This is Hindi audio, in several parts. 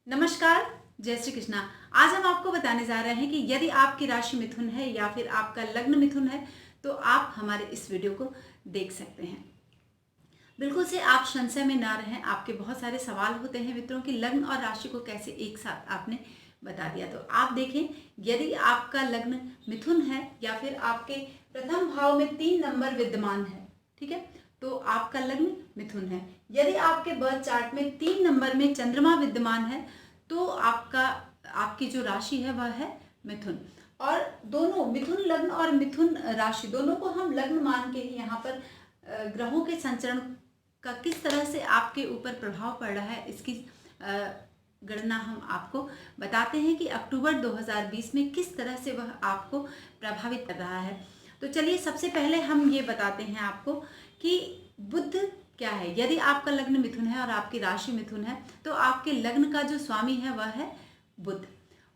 नमस्कार, जय श्री कृष्णा। आज हम आपको बताने जा रहे हैं कि यदि आपकी राशि मिथुन है या फिर आपका लग्न मिथुन है तो आप हमारे इस वीडियो को देख सकते हैं। बिल्कुल से आप संशय में ना रहें। आपके बहुत सारे सवाल होते हैं मित्रों कि लग्न और राशि को कैसे एक साथ आपने बता दिया। तो आप देखें, यदि आपका लग्न मिथुन है या फिर आपके प्रथम भाव में 3 नंबर विद्यमान है, ठीक है, तो आपका लग्न मिथुन है। यदि आपके बर्थ चार्ट में 3 नंबर में चंद्रमा विद्यमान है तो आपकी जो राशि है वह है मिथुन। और दोनों मिथुन लग्न और मिथुन राशि दोनों को हम लग्न मान के ही यहाँ पर ग्रहों के संचरण का किस तरह से आपके ऊपर प्रभाव पड़ रहा है इसकी गणना हम आपको बताते हैं कि अक्टूबर 2020 में किस तरह से वह आपको प्रभावित कर रहा है। तो चलिए सबसे पहले हम ये बताते हैं आपको कि बुध क्या है। यदि आपका लग्न मिथुन है और आपकी राशि मिथुन है तो आपके लग्न का जो स्वामी है वह है बुध।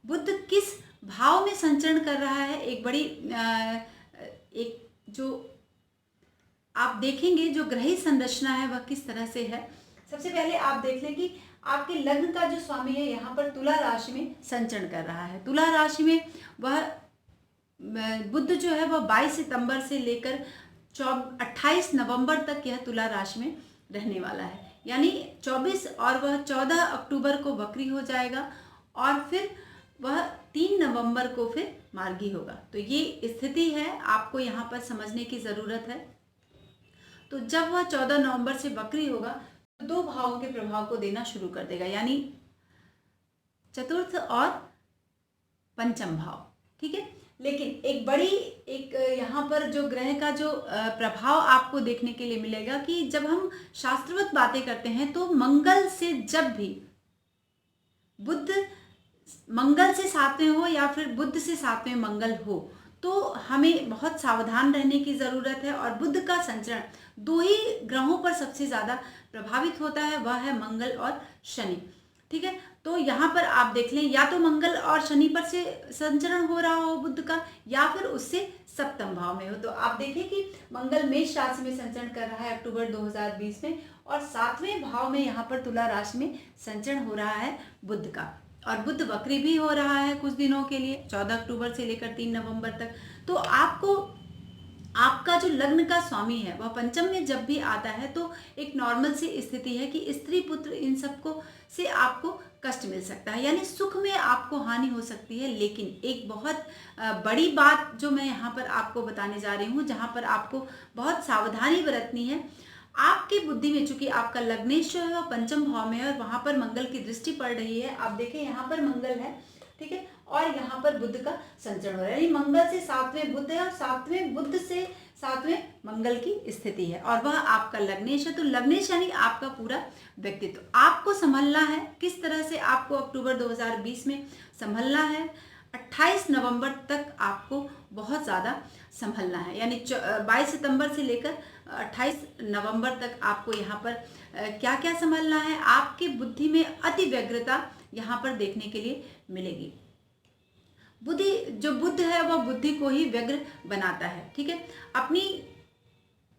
बुध किस भाव में संचरण कर रहा है, एक जो आप देखेंगे जो ग्रही संरचना है वह किस तरह से है। सबसे पहले आप देख लें कि आपके लग्न का जो स्वामी है यहाँ पर तुला राशि में संचरण कर रहा है। तुला राशि में वह बुध जो है वह 22 सितंबर से लेकर 28 नवंबर तक यह तुला राशि में रहने वाला है, यानी 24 और वह 14 अक्टूबर को वक्री हो जाएगा और फिर वह 3 नवंबर को फिर मार्गी होगा। तो ये स्थिति है, आपको यहाँ पर समझने की ज़रूरत है। तो जब वह 14 नवंबर से वक्री होगा तो 2 भावों के प्रभाव को देना शुरू कर देगा, यानी चतुर्थ और पंचम भाव, ठीक है। लेकिन एक यहाँ पर जो ग्रह का जो प्रभाव आपको देखने के लिए मिलेगा कि जब हम शास्त्रवत बातें करते हैं तो मंगल से जब भी बुध मंगल से 7वें हो या फिर बुध से 7वें मंगल हो तो हमें बहुत सावधान रहने की ज़रूरत है। और बुध का संचरण 2 ही ग्रहों पर सबसे ज़्यादा प्रभावित होता है, वह है मंगल और शनि, ठीक है। तो यहाँ पर आप देख लें, या तो मंगल और शनि पर से संचरण हो रहा हो बुध का या फिर उससे सप्तम भाव में हो। तो आप देखें कि मंगल मेष राशि में संचरण कर रहा है अक्टूबर 2020 में और 7वें भाव में यहाँ पर तुला राशि में संचरण हो रहा है बुध का। और बुध वक्री भी हो रहा है कुछ दिनों के लिए, 14 अक्टूबर से लेकर 3 नवंबर तक। तो आपका जो लग्न का स्वामी है वह पंचम में जब भी आता है तो एक नॉर्मल सी स्थिति है कि स्त्री पुत्र इन सबको से आपको कष्ट मिल सकता है, यानी सुख में आपको हानि हो सकती है। लेकिन एक बहुत बड़ी बात जो मैं यहाँ पर आपको बताने जा रही हूँ, जहाँ पर आपको बहुत सावधानी बरतनी है। आपकी बुद्धि में, चूंकि आपका लग्नेश जो है वह पंचम भाव में है और वहां पर मंगल की दृष्टि पड़ रही है। आप देखें यहाँ पर मंगल है, ठीक है, और यहाँ पर बुध का संचरण हो रहा है, यानी मंगल से 7वें बुध है और 7वें बुध से 7वें मंगल की स्थिति है और वह आपका लग्नेश है। तो लग्नेश यानी आपका पूरा व्यक्तित्व आपको संभलना है। किस तरह से आपको अक्टूबर 2020 में संभलना है, 28 नवंबर तक आपको बहुत ज़्यादा संभलना है, यानी 22 सितंबर से लेकर 28 नवंबर तक आपको यहाँ पर क्या क्या संभलना है। आपकी बुद्धि में अति व्यग्रता यहाँ पर देखने के लिए मिलेगी। जो बुद्ध है वह बुद्धि को ही व्यग्र बनाता है, ठीक है। अपनी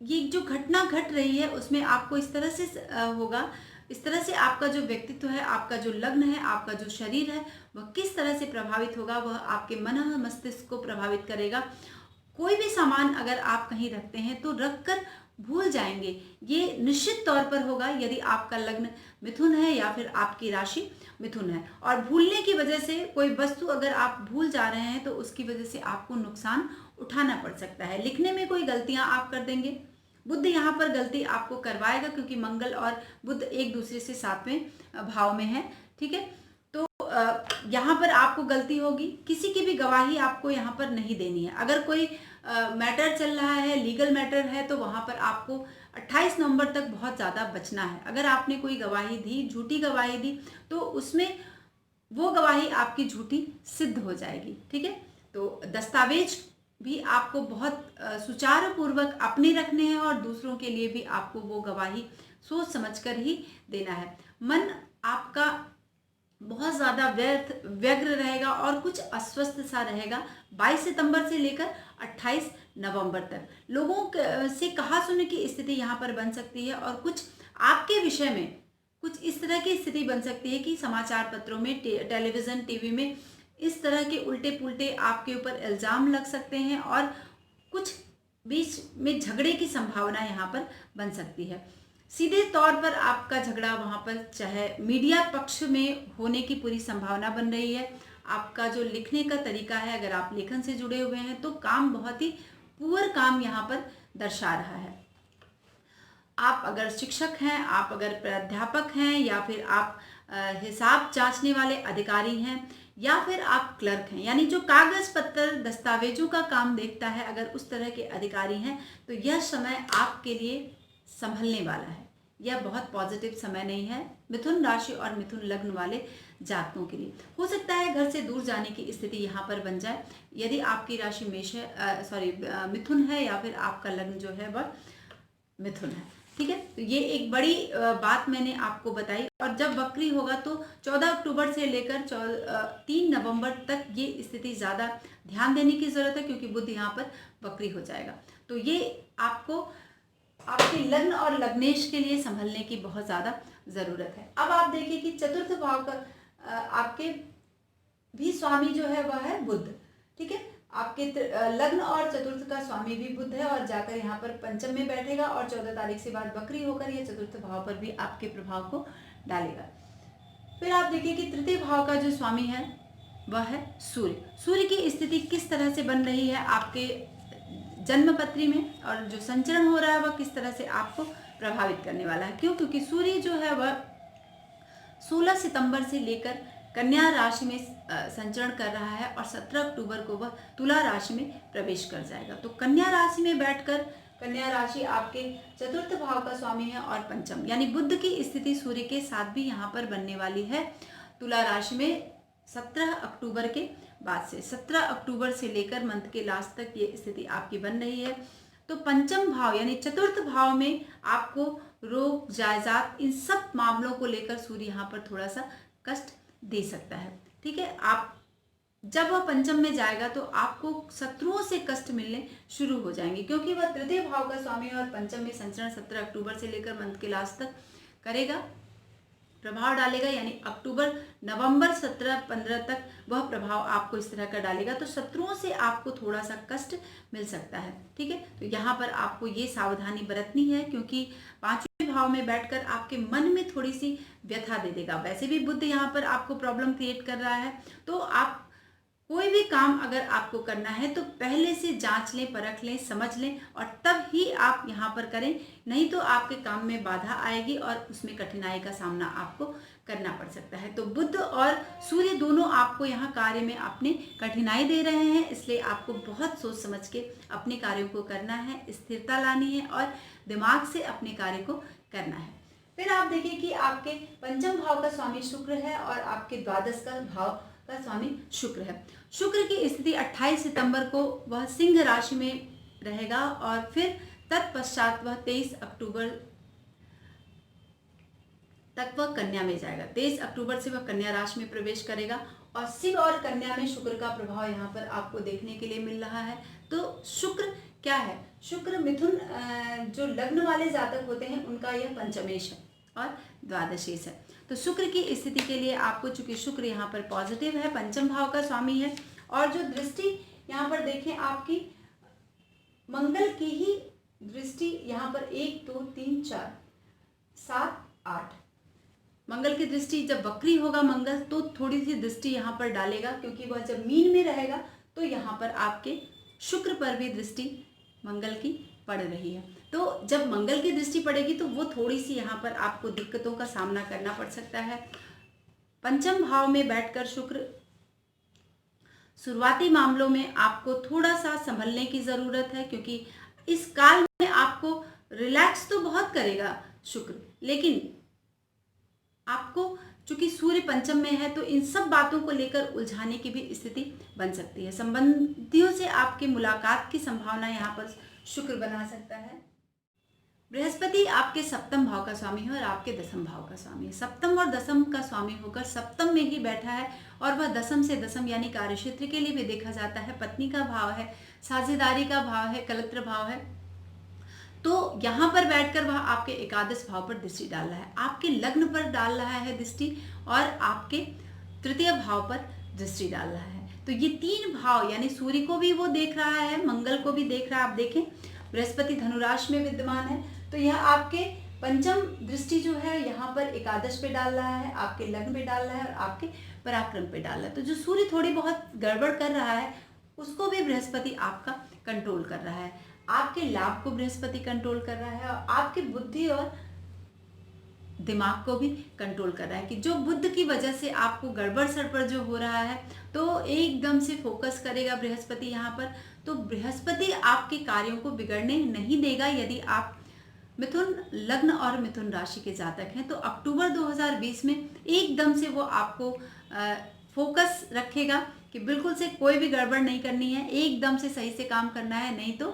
ये जो घटना घट रही है उसमें आपको इस तरह से होगा, इस तरह से आपका जो व्यक्तित्व है, आपका जो लग्न है, आपका जो शरीर है वह किस तरह से प्रभावित होगा, वह आपके मन मस्तिष्क को प्रभावित करेगा। कोई भी सामान अगर आप कहीं रखते हैं तो रखकर भूल जाएंगे, ये निश्चित तौर पर होगा यदि आपका लग्न मिथुन है या फिर आपकी राशि मिथुन है। और भूलने की वजह से कोई वस्तु अगर आप भूल जा रहे हैं तो उसकी वजह से आपको नुकसान उठाना पड़ सकता है। लिखने में कोई गलतियां आप कर देंगे, बुध यहाँ पर गलती आपको करवाएगा क्योंकि मंगल और बुध एक दूसरे से 7वें भाव में है, ठीक है। तो यहाँ पर आपको गलती होगी। किसी की भी गवाही आपको यहाँ पर नहीं देनी है। अगर कोई मैटर चल रहा है, लीगल मैटर है, तो वहाँ पर आपको 28 नवंबर तक बहुत ज़्यादा बचना है। अगर आपने कोई गवाही दी, झूठी गवाही दी, तो उसमें वो गवाही आपकी झूठी सिद्ध हो जाएगी, ठीक है। तो दस्तावेज भी आपको बहुत सुचारू पूर्वक अपने रखने हैं और दूसरों के लिए भी आपको वो गवाही सोच समझकर ही देना है। मन आपका बहुत ज़्यादा व्यग्र रहेगा और कुछ अस्वस्थ सा रहेगा 22 सितंबर से लेकर 28 नवंबर तक। लोगों से कहा सुनी की स्थिति यहाँ पर बन सकती है और कुछ आपके विषय में कुछ इस तरह की स्थिति बन सकती है कि समाचार पत्रों में, टेलीविज़न, टीवी में इस तरह के उल्टे पुल्टे आपके ऊपर इल्ज़ाम लग सकते हैं और कुछ बीच में झगड़े की संभावना यहाँ पर बन सकती है। सीधे तौर पर आपका झगड़ा वहाँ पर चाहे मीडिया पक्ष में होने की पूरी संभावना बन रही है। आपका जो लिखने का तरीका है, अगर आप लेखन से जुड़े हुए हैं तो काम बहुत ही पुअर काम यहाँ पर दर्शा रहा है। आप अगर शिक्षक हैं, आप अगर प्राध्यापक हैं, या फिर आप हिसाब जांचने वाले अधिकारी हैं, या फिर आप क्लर्क हैं, यानी जो कागज पत्र दस्तावेजों का काम देखता है, अगर उस तरह के अधिकारी हैं तो यह समय आपके लिए संभलने वाला है। यह बहुत पॉजिटिव समय नहीं है मिथुन राशि और मिथुन लग्न वाले जातकों के लिए। हो सकता है घर से दूर जाने की स्थिति यहाँ पर बन जाए, यदि आपकी राशि मेष है, मिथुन है, या फिर आपका लग्न जो है वह मिथुन है। ठीक है, तो ये एक बड़ी बात मैंने आपको बताई। और जब वक्री होगा तो 14 अक्टूबर से लेकर 3 नवंबर तक ये स्थिति ज़्यादा ध्यान देने की ज़रूरत है, क्योंकि बुध यहाँ पर वक्री हो जाएगा। तो ये आपको आपके लग्न और लग्नेश के लिए संभलने की बहुत ज़्यादा ज़रूरत है। अब आप देखिए कि चतुर्थ भाव का आपके भी स्वामी जो है वह है बुध। ठीक है, आपके लग्न और चतुर्थ का स्वामी भी बुध है और जाकर यहाँ पर पंचम में बैठेगा और 14 तारीख से बाद वक्री होकर यह चतुर्थ भाव पर भी आपके प्रभाव को डालेगा। फिर आप देखिए कि तृतीय भाव का जो स्वामी है वह है सूर्य। सूर्य की स्थिति किस तरह से बन रही है आपके जन्म पत्री में, और जो संचरण हो रहा है वह किस तरह से आपको प्रभावित करने वाला है। क्यों? क्योंकि सूर्य जो है वह 16 सितंबर से लेकर कन्या राशि में संचरण कर रहा है और 17 अक्टूबर को वह तुला राशि में प्रवेश कर जाएगा। तो कन्या राशि में बैठकर, कन्या राशि आपके चतुर्थ भाव का स्वामी है और पंचम, यानी बुध की स्थिति सूर्य के साथ भी यहाँ पर बनने वाली है तुला राशि में 17 अक्टूबर के बाद से। 17 अक्टूबर से लेकर मंथ के लास्ट तक ये स्थिति आपकी बन रही है। तो पंचम भाव यानी चतुर्थ भाव में आपको रोग, जायदाद, इन सब मामलों को लेकर सूर्य यहाँ पर थोड़ा सा कष्ट दे सकता है। ठीक है, आप जब वह पंचम में जाएगा तो आपको शत्रुओं से कष्ट मिलने शुरू हो जाएंगे, क्योंकि वह तृतीय भाव का स्वामी है और पंचम में संचरण 17 अक्टूबर से लेकर मंथ के लास्ट तक करेगा, प्रभाव डालेगा। यानी अक्टूबर, नवंबर 17-15 तक वह प्रभाव आपको इस तरह का डालेगा। तो शत्रुओं से आपको थोड़ा सा कष्ट मिल सकता है। ठीक है, तो यहाँ पर आपको ये सावधानी बरतनी है, क्योंकि 5वें भाव में बैठकर आपके मन में थोड़ी सी व्यथा दे देगा। वैसे भी बुध यहाँ पर आपको प्रॉब्लम क्रिएट कर रहा है। तो आप कोई भी काम अगर आपको करना है तो पहले से जांच लें, परख लें, समझ लें और तब ही आप यहाँ पर करें, नहीं तो आपके काम में बाधा आएगी और उसमें कठिनाई का सामना आपको करना पड़ सकता है। तो बुध और सूर्य दोनों आपको यहाँ कार्य में अपने कठिनाई दे रहे हैं, इसलिए आपको बहुत सोच समझ के अपने कार्यों को करना है, स्थिरता लानी है और दिमाग से अपने कार्य को करना है। फिर आप देखिए कि आपके पंचम भाव का स्वामी शुक्र है और आपके द्वादश का भाव का स्वामी शुक्र है। शुक्र की स्थिति 28 सितंबर को वह सिंह राशि में रहेगा और फिर तत्पश्चात वह 23 अक्टूबर तक वह कन्या में जाएगा। 23 अक्टूबर से वह कन्या राशि में प्रवेश करेगा और सिंह और कन्या में शुक्र का प्रभाव यहाँ पर आपको देखने के लिए मिल रहा है। तो शुक्र क्या है? शुक्र मिथुन जो लग्न वाले जातक होते हैं उनका यह पंचमेश है और द्वादशेश है। तो शुक्र की स्थिति के लिए आपको, चूंकि शुक्र यहाँ पर पॉजिटिव है, पंचम भाव का स्वामी है और जो दृष्टि यहाँ पर देखें आपकी मंगल की ही दृष्टि यहाँ पर 1 2 3 4 7 8 मंगल की दृष्टि जब वक्री होगा मंगल तो थोड़ी सी दृष्टि यहाँ पर डालेगा, क्योंकि वह जब मीन में रहेगा तो यहाँ पर आपके शुक्र पर भी दृष्टि मंगल की पड़ रही है। तो जब मंगल की दृष्टि पड़ेगी तो वो थोड़ी सी यहाँ पर आपको दिक्कतों का सामना करना पड़ सकता है। पंचम भाव में बैठकर शुक्र शुरुआती मामलों में आपको थोड़ा सा संभलने की ज़रूरत है, क्योंकि इस काल में आपको रिलैक्स तो बहुत करेगा शुक्र, लेकिन आपको चूंकि सूर्य पंचम में है तो इन सब बातों को लेकर उलझाने की भी स्थिति बन सकती है। संबंधियों से आपके मुलाकात की संभावना यहाँ पर शुक्र बना सकता है। बृहस्पति आपके सप्तम भाव का स्वामी है और आपके दसम भाव का स्वामी है। सप्तम और दसम का स्वामी होकर सप्तम में ही बैठा है और वह दसम से दसम यानी कार्यक्षेत्र के लिए भी देखा जाता है, पत्नी का भाव है, साझेदारी का भाव है, कलत्र भाव है। तो यहाँ पर बैठकर वह आपके एकादश भाव पर दृष्टि डाल रहा है, आपके लग्न पर डाल रहा है दृष्टि, और आपके तृतीय भाव पर दृष्टि डाल रहा है। तो ये 3 भाव, यानी सूर्य को भी वो देख रहा है, मंगल को भी देख रहा है। आप देखें बृहस्पति धनुराशि में विद्यमान है, तो यह आपके पंचम दृष्टि जो है यहाँ पर एकादश पे डाल रहा है, आपके लग्न पे डाल रहा है और आपके पराक्रम पे डाल रहा है। तो जो सूर्य थोड़ी बहुत गड़बड़ कर रहा है उसको भी बृहस्पति आपका कंट्रोल कर रहा है, आपके लाभ को बृहस्पति कंट्रोल कर रहा है, और आपकी बुद्धि और दिमाग को भी कंट्रोल कर रहा है कि जो बुद्ध की वजह से आपको गड़बड़ सड़बड़ जो हो रहा है तो एकदम से फोकस करेगा बृहस्पति यहाँ पर। तो बृहस्पति आपके कार्यों को बिगड़ने नहीं देगा। यदि आप मिथुन लग्न और मिथुन राशि के जातक हैं तो अक्टूबर 2020 में एकदम से वो आपको फोकस रखेगा कि बिल्कुल से कोई भी गड़बड़ नहीं करनी है, एकदम से सही से काम करना है, नहीं तो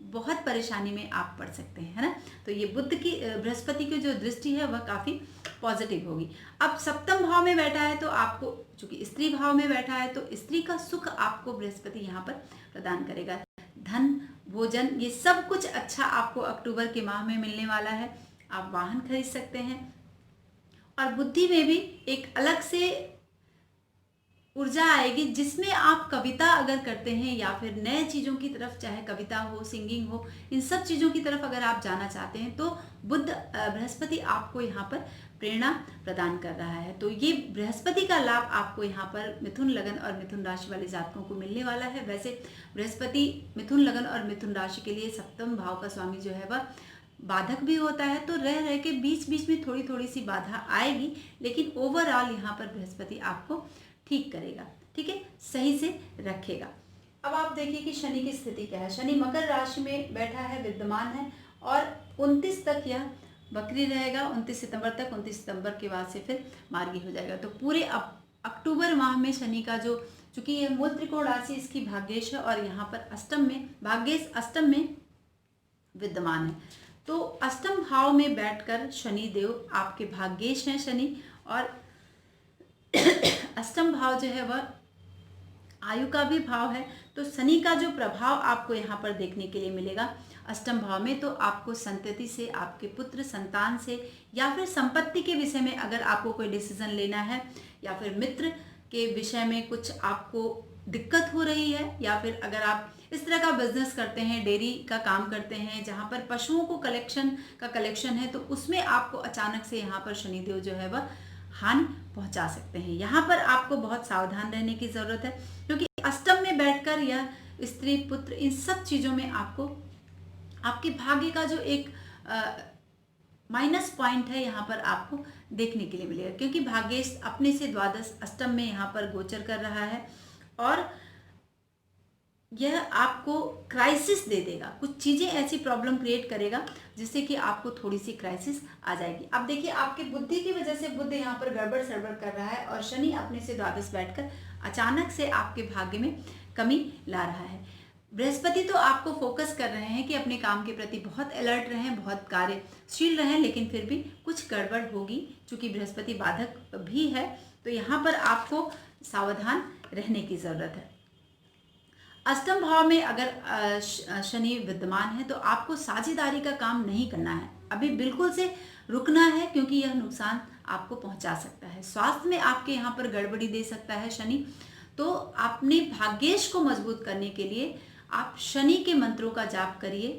बहुत परेशानी में आप पड़ सकते हैं, है ना। तो ये बुध की बृहस्पति की जो दृष्टि है वह काफ़ी पॉजिटिव होगी। अब सप्तम भाव में बैठा है तो आपको, चूंकि स्त्री भाव में बैठा है तो स्त्री का सुख आपको बृहस्पति यहाँ पर प्रदान करेगा। धन भोजन ये सब कुछ अच्छा आपको अक्टूबर के माह में मिलने वाला है। आप वाहन खरीद सकते हैं, और बुद्धि में भी एक अलग से ऊर्जा आएगी जिसमें आप कविता अगर करते हैं या फिर नए चीज़ों की तरफ, चाहे कविता हो, सिंगिंग हो, इन सब चीज़ों की तरफ अगर आप जाना चाहते हैं तो बुध बृहस्पति आपको यहाँ पर प्रेरणा प्रदान कर रहा है। तो ये बृहस्पति का लाभ आपको यहाँ पर मिथुन लगन और मिथुन राशि वाले जातकों को मिलने वाला है। वैसे बृहस्पति मिथुन लगन और मिथुन राशि के लिए सप्तम भाव का स्वामी जो है वह बाधक भी होता है, तो रह रह के बीच बीच में थोड़ी थोड़ी सी बाधा आएगी, लेकिन ओवरऑल यहाँ पर बृहस्पति आपको ठीक करेगा, ठीक है, सही से रखेगा। अब आप देखिए कि शनि की स्थिति क्या है। शनि मकर राशि में बैठा है, विद्यमान है, और 29 तक यह बकरी रहेगा, 29 सितंबर तक। 29 सितंबर के बाद से फिर मार्गी हो जाएगा। तो पूरे अक्टूबर माह में शनि का जो, चूंकि यह मूल त्रिकोण राशि इसकी भाग्येश है और यहाँ पर अष्टम में, भाग्येश अष्टम में विद्यमान है, तो अष्टम भाव में बैठकर शनि देव आपके भाग्येश हैं शनि, और अष्टम भाव जो है वह आयु का भी भाव है। तो शनि का जो प्रभाव आपको यहाँ पर देखने के लिए मिलेगा अष्टम भाव में, तो आपको संतति से, आपके पुत्र संतान से, या फिर संपत्ति के विषय में अगर आपको कोई डिसीजन लेना है, या फिर मित्र के विषय में कुछ आपको दिक्कत हो रही है, या फिर अगर आप इस तरह का बिजनेस करते हैं, डेयरी का काम करते हैं जहाँ पर पशुओं को कलेक्शन है, तो उसमें आपको अचानक से यहाँ पर शनिदेव जो है वह हानि पहुंचा सकते हैं। यहाँ पर आपको बहुत सावधान रहने की जरूरत है, क्योंकि अष्टम में बैठकर यह स्त्री पुत्र इन सब चीजों में आपको आपके भाग्य का जो एक माइनस पॉइंट है यहाँ पर आपको देखने के लिए मिलेगा, क्योंकि भाग्येश अपने से द्वादश अष्टम में यहाँ पर गोचर कर रहा है, और यह आपको क्राइसिस दे देगा, कुछ चीज़ें ऐसी प्रॉब्लम क्रिएट करेगा जिससे कि आपको थोड़ी सी क्राइसिस आ जाएगी। अब देखिए आपकी बुद्धि की वजह से बुध यहाँ पर गड़बड़ सड़बड़ कर रहा है, और शनि अपने से द्वादश बैठकर अचानक से आपके भाग्य में कमी ला रहा है। बृहस्पति तो आपको फोकस कर रहे हैं कि अपने काम के प्रति बहुत अलर्ट रहें, बहुत कार्यशील रहें, लेकिन फिर भी कुछ गड़बड़ होगी, चूंकि बृहस्पति बाधक भी है, तो यहाँ पर आपको सावधान रहने की ज़रूरत है। अष्टम भाव में अगर शनि विद्यमान है तो आपको साझेदारी का काम नहीं करना है, अभी बिल्कुल से रुकना है, क्योंकि यह नुकसान आपको पहुंचा सकता है। स्वास्थ्य में आपके यहाँ पर गड़बड़ी दे सकता है शनि, तो अपने भाग्येश को मजबूत करने के लिए आप शनि के मंत्रों का जाप करिए,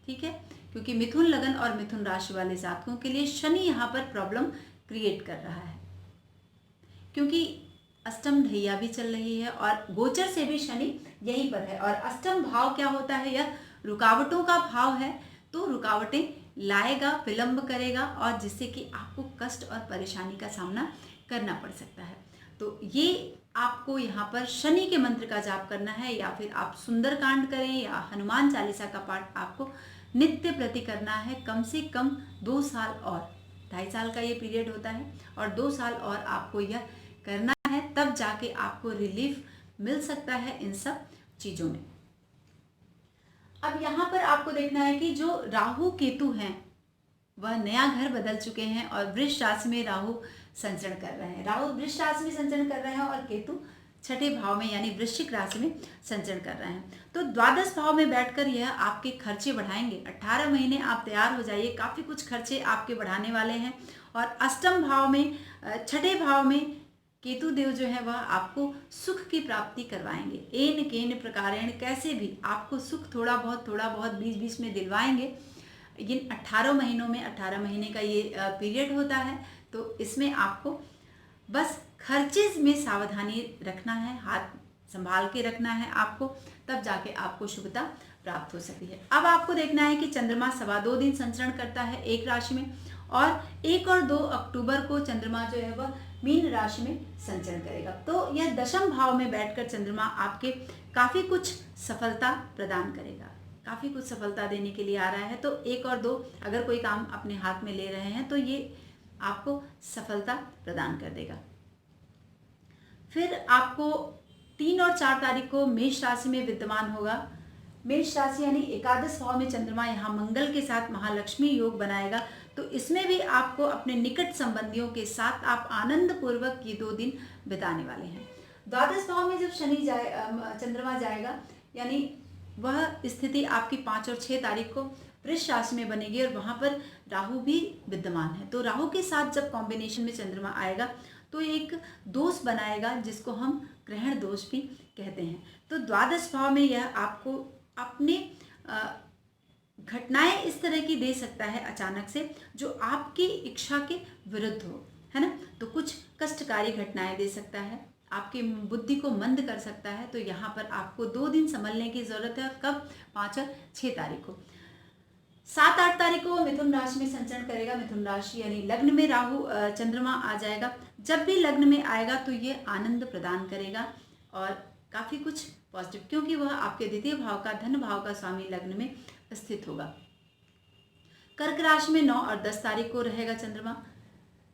ठीक है, क्योंकि मिथुन लगन और मिथुन राशि वाले जातकों के लिए शनि यहाँ पर प्रॉब्लम क्रिएट कर रहा है, क्योंकि अष्टम ढैया भी चल रही है और गोचर से भी शनि यहीं पर है, और अष्टम भाव क्या होता है, यह रुकावटों का भाव है, तो रुकावटें लाएगा, विलंब करेगा, और जिससे कि आपको कष्ट और परेशानी का सामना करना पड़ सकता है। तो ये आपको यहाँ पर शनि के मंत्र का जाप करना है, या फिर आप सुंदरकांड करें, या हनुमान चालीसा का पाठ आपको नित्य प्रति करना है, कम से कम 2 साल और 2.5 साल का ये पीरियड होता है, और 2 साल और आपको यह करना है, तब जाके आपको रिलीफ मिल सकता है इन सब चीजों में। अब यहाँ पर आपको देखना है कि जो राहु केतु हैं वह नया घर बदल चुके हैं, और वृष राशि में राहु संचरण कर रहे हैं, राहु वृष राशि में संचरण कर रहे हैं और केतु छठे भाव में यानी वृश्चिक राशि में संचरण कर रहे हैं। तो द्वादश भाव में बैठकर यह आपके खर्चे बढ़ाएंगे। 18 महीने आप तैयार हो जाइए, काफ़ी कुछ खर्चे आपके बढ़ाने वाले हैं। और अष्टम भाव में, छठे भाव में केतु देव जो है वह आपको सुख की प्राप्ति करवाएंगे। एन केन प्रकारेण कैसे भी आपको सुख थोड़ा बहुत बीच बीच में दिलवाएंगे। इन 18 महीनों में 18 महीने का ये पीरियड होता है, तो इसमें आपको बस खर्चे में सावधानी रखना है, हाथ संभाल के रखना है आपको, तब जाके आपको शुभता प्राप्त हो सकती है। अब आपको देखना है कि चंद्रमा 2.25 दिन संचरण करता है एक राशि में, और 1 और 2 अक्टूबर को चंद्रमा जो है वह मीन राशि में संचरण करेगा। तो यह दशम भाव में बैठकर चंद्रमा आपके काफ़ी कुछ सफलता प्रदान करेगा, काफ़ी कुछ सफलता देने के लिए आ रहा है। तो 1 और 2 अगर कोई काम अपने हाथ में ले रहे हैं तो ये आपको सफलता प्रदान कर देगा। फिर आपको 3 और 4 तारीख को मेष राशि में विद्यमान होगा। मेष राशि यानी एकादश भाव में चंद्रमा यहाँ मंगल के साथ महालक्ष्मी योग बनाएगा। तो इसमें भी आपको अपने निकट संबंधियों के साथ आप आनंद पूर्वक ये 2 दिन बिताने वाले हैं। द्वादश भाव में जब चंद्रमा जाएगा, यानी वह स्थिति आपकी 5 और 6 तारीख को वृष राशि में बनेगी, और वहाँ पर राहु भी विद्यमान है। तो राहु के साथ जब कॉम्बिनेशन में चंद्रमा आएगा तो एक दोष बनाएगा, जिसको हम ग्रहण दोष भी कहते हैं। तो द्वादश भाव में यह आपको अपने घटनाएं इस तरह की दे सकता है अचानक से, जो आपकी इच्छा के विरुद्ध हो, है ना। तो कुछ कष्टकारी घटनाएं दे सकता है, आपकी बुद्धि को मंद कर सकता है। तो यहाँ पर आपको 2 दिन संभलने की ज़रूरत है। कब? 5 और 6 तारीख को। 7-8 तारीख को मिथुन राशि में संचरण करेगा। मिथुन राशि यानी लग्न में राहु चंद्रमा आ जाएगा। जब भी लग्न में आएगा तो ये आनंद प्रदान करेगा और काफ़ी कुछ पॉजिटिव, क्योंकि वह आपके द्वितीय भाव का, धन भाव का स्वामी लग्न में स्थित होगा। कर्क राशि में 9 और 10 तारीख को रहेगा चंद्रमा,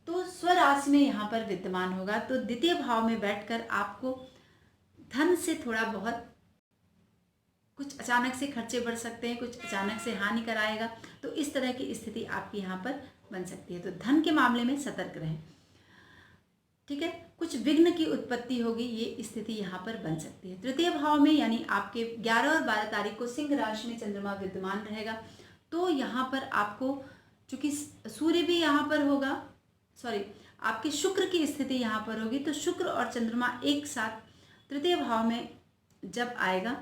तो स्वराशि में यहाँ पर विद्यमान होगा। तो द्वितीय भाव में बैठकर आपको धन से थोड़ा बहुत कुछ अचानक से खर्चे बढ़ सकते हैं, कुछ अचानक से हानि कराएगा। तो इस तरह की स्थिति आपकी यहाँ पर बन सकती है। तो धन के मामले में सतर्क रहें, ठीक है। कुछ विघ्न की उत्पत्ति होगी, ये स्थिति यहाँ पर बन सकती है। तृतीय भाव में यानी आपके 11 और 12 तारीख को सिंह राशि में चंद्रमा विद्यमान रहेगा। तो यहाँ पर आपको, चूंकि सूर्य भी यहाँ पर होगा, आपके शुक्र की स्थिति यहाँ पर होगी। तो शुक्र और चंद्रमा एक साथ तृतीय भाव में जब आएगा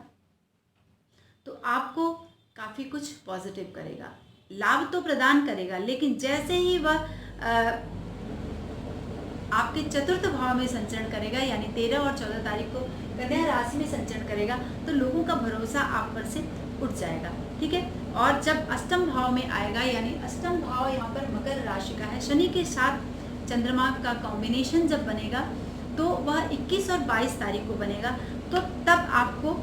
तो आपको काफ़ी कुछ पॉजिटिव करेगा, लाभ तो प्रदान करेगा। लेकिन जैसे ही वह आपके चतुर्थ भाव में संचरण करेगा, यानी 13 और 14 तारीख को कन्या राशि में संचरण करेगा, तो लोगों का भरोसा आप पर से उठ जाएगा, ठीक है। और जब अष्टम भाव में आएगा, यानी अष्टम भाव यहाँ पर मकर राशि का है, शनि के साथ चंद्रमा का कॉम्बिनेशन जब बनेगा तो वह 21 और 22 तारीख को बनेगा। तो तब आपको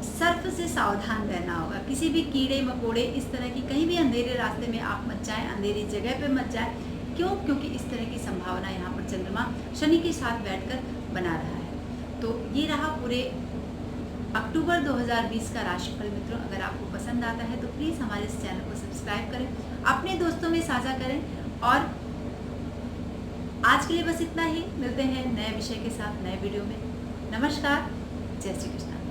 सर्प से सावधान रहना होगा। किसी भी कीड़े मकोड़े इस तरह की कहीं भी अंधेरे रास्ते में आप मत जाएं, अंधेरी जगह पे मत जाएं। क्यों? क्योंकि इस तरह की संभावना यहाँ पर चंद्रमा शनि के साथ बैठकर बना रहा है। तो ये रहा पूरे अक्टूबर 2020 का राशिफल। मित्रों, अगर आपको पसंद आता है तो प्लीज़ हमारे इस चैनल को सब्सक्राइब करें, अपने दोस्तों में साझा करें। और आज के लिए बस इतना ही। मिलते हैं नए विषय के साथ नए वीडियो में। नमस्कार, जय श्री कृष्ण।